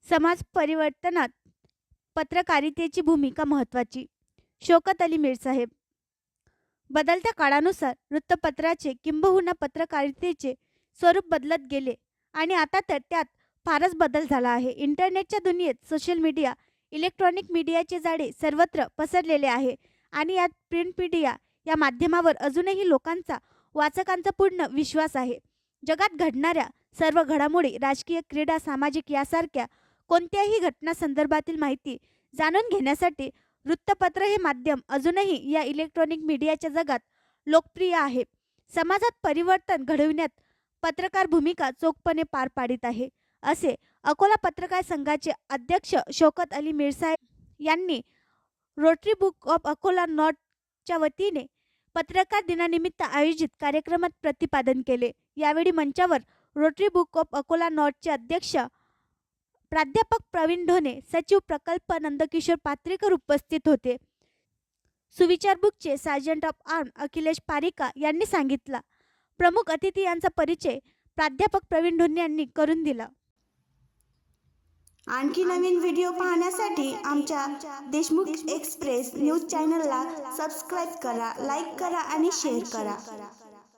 समाज परिवर्तनात पत्रकारितेची भूमिका महत्त्वाची. शौकत अली मीरसाहेब. बदलत्या काळानुसार वृत्तपत्राचे किंबहुना पत्रकारितेचे स्वरूप बदलत गेले आणि आता तर त्यात फारच बदल झाला आहे. इंटरनेटच्या दुनियेत सोशल मीडिया, इलेक्ट्रॉनिक मीडियाचे जाळे सर्वत्र पसरलेले आहे आणि यात प्रिंट मीडिया या माध्यमावर अजूनही लोकांचा, वाचकांचा पूर्ण विश्वास आहे. जगात घडणाऱ्या सर्व घडामोडी, राजकीय, क्रीडा, सामाजिक यासारख्या कोणत्याही घटनासंदर्भातील माहिती जाणून घेण्यासाठी वृत्तपत्र हे माध्यम अजूनही या इलेक्ट्रॉनिक मीडियाच्या जगात लोकप्रिय आहे. समाजात परिवर्तन घडविण्यात पत्रकार भूमिका चोखपणे पार पाडित आहे, असे अकोला पत्रकार संघाचे अध्यक्ष शौकत अली मीरसाहेब यांनी रोटरी बुक ऑफ अकोला नॉर्थच्या वतीने पत्रकार दिनानिमित्त आयोजित कार्यक्रमात प्रतिपादन केले. यावेळी मंचावर रोटरी बुक ऑफ अकोला नॉर्थचे अध्यक्ष प्राध्यापक प्रवीण ढोणे, सचिव प्रकल्प नंदकिशोर पात्रेकर उपस्थित होते. सुविचार बुकचे sergeant of arm Akhilesh Parika यांनी सांगितला. प्रमुख अतिथी यांचा परिचय प्राध्यापक प्रवीण ढोणे यांनी करून दिला. आणखी नवीन व्हिडिओ पाहण्यासाठी आमच्या देशमुख एक्सप्रेस न्यूज चॅनलला सबस्क्राईब करा, लाईक करा आणि शेअर करा.